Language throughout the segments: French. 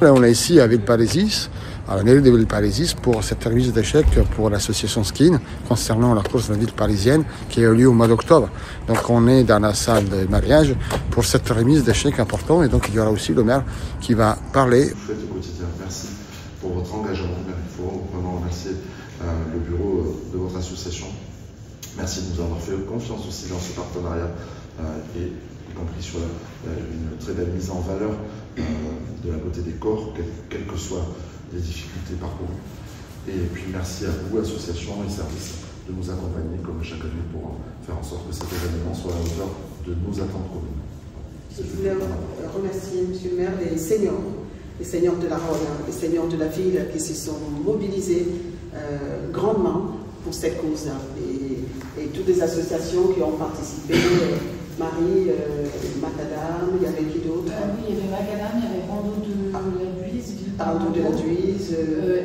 Là, on est ici à Villeparisis, à la mairie de Villeparisis, pour cette remise d'échecs pour l'association Skin concernant la course de la ville parisienne qui a eu lieu au mois d'octobre. Donc on est dans la salle de mariage pour cette remise d'échecs importante et donc il y aura aussi le maire qui va parler. Faites au quotidien. Merci pour votre engagement. Il faut vraiment remercier le bureau de votre association. Merci de nous avoir fait confiance aussi dans ce partenariat et y compris sur une très belle mise en valeur de la beauté des corps, quelles que soient les difficultés parcourues. Et puis merci à vous, associations et services, de nous accompagner comme chaque année pour faire en sorte que cet événement soit à la hauteur de nos attentes communes. Je voulais remercier Monsieur le maire, les seniors de la Rhône, les seniors de la ville qui se sont mobilisés grandement pour cette cause et toutes les associations qui ont participé, Marie, Macadam, il y avait qui d'autre? Oui, il y avait Macadam, il y avait Rando de la Duise,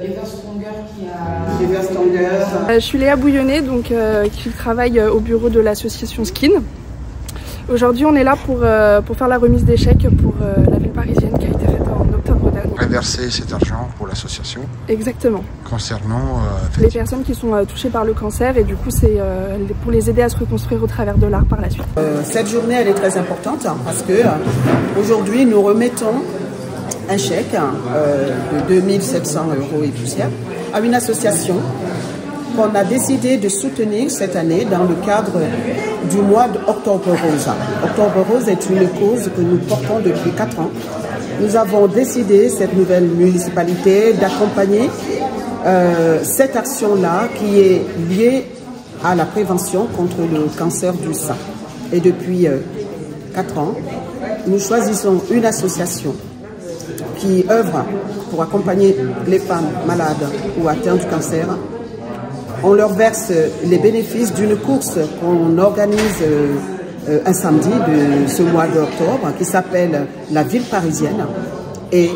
Everstonger qui a... Everstonger. Je suis Léa Bouillonnet, donc, qui travaille au bureau de l'association Skin. Aujourd'hui, on est là pour faire la remise des chèques pour la ville parisienne qui a été faite en octobre dernier. Reverser cet argent pour l'association. Exactement. Concernant les personnes qui sont touchées par le cancer et du coup c'est pour les aider à se reconstruire au travers de l'art par la suite. Cette journée elle est très importante parce que aujourd'hui nous remettons un chèque de 2700 € et poussière à une association qu'on a décidé de soutenir cette année dans le cadre du mois d'Octobre Rose. Octobre Rose est une cause que nous portons depuis 4 ans. Nous avons décidé, cette nouvelle municipalité, d'accompagner cette action-là qui est liée à la prévention contre le cancer du sein. Et depuis 4 ans, nous choisissons une association qui œuvre pour accompagner les femmes malades ou atteintes du cancer. On leur verse les bénéfices d'une course qu'on organise un samedi de ce mois d'octobre qui s'appelle la ville parisienne et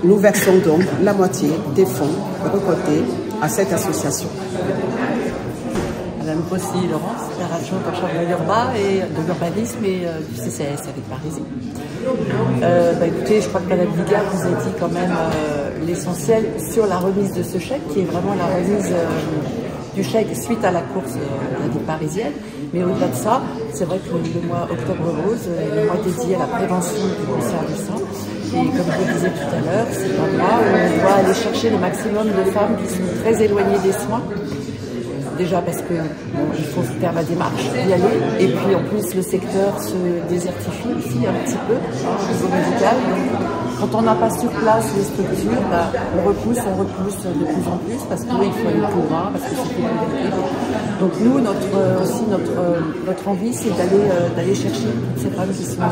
nous versons donc la moitié des fonds récoltés à cette association. Madame Possi Laurence, la adjointe en charge de l'urbanisme et du CCAS à Villeparisis. Écoutez, je crois que Madame Bigard vous a dit quand même l'essentiel sur la remise de ce chèque qui est vraiment la remise du chèque suite à la course de la ville parisienne. Mais au-delà de ça, c'est vrai que le mois Octobre Rose est le mois dédié à la prévention du cancer du sein. Et comme je le disais tout à l'heure, c'est un mois où on doit aller chercher le maximum de femmes qui sont très éloignées des soins. Déjà parce que il faut faire la démarche d'y aller. Et puis en plus, le secteur se désertifie aussi un petit peu au niveau médical. Donc, quand on n'a pas sur place les structures, on repousse de plus en plus parce qu'il faut aller plus loin, parce que c'est plus compliqué. Donc nous, notre envie, c'est d'aller chercher toutes ces femmes qui sont là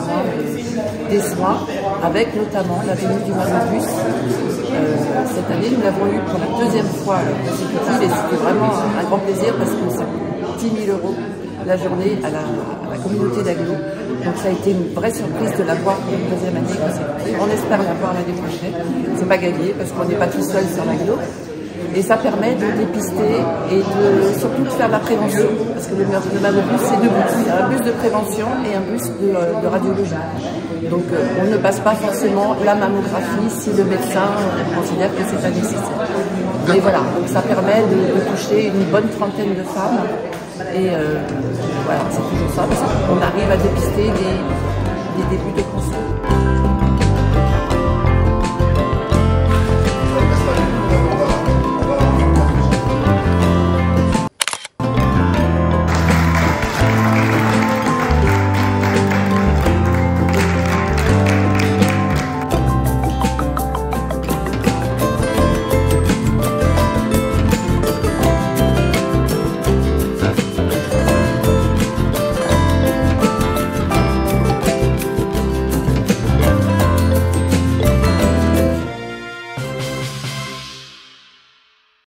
des soins, avec notamment la venue du Malabus. Cette année, nous l'avons eu pour la 2e fois consécutive et c'était vraiment un grand plaisir parce que ça coûte 10 000 € la journée à la communauté d'Aglo. Donc ça a été une vraie surprise de l'avoir pour une 2e année consécutive. On espère l'avoir l'année prochaine. C'est pas gagné parce qu'on n'est pas tout seul sur l'Aglo. Et ça permet de dépister et surtout de faire de la prévention. Parce que le Mammobus, c'est 2 buts. Il y a un bus de prévention et un bus de radiologie. Donc on ne passe pas forcément la mammographie si le médecin considère que c'est un nécessaire. Et voilà, donc ça permet de toucher une bonne trentaine de femmes. Et voilà, c'est toujours ça, parce qu'on arrive à dépister des débuts de cancer.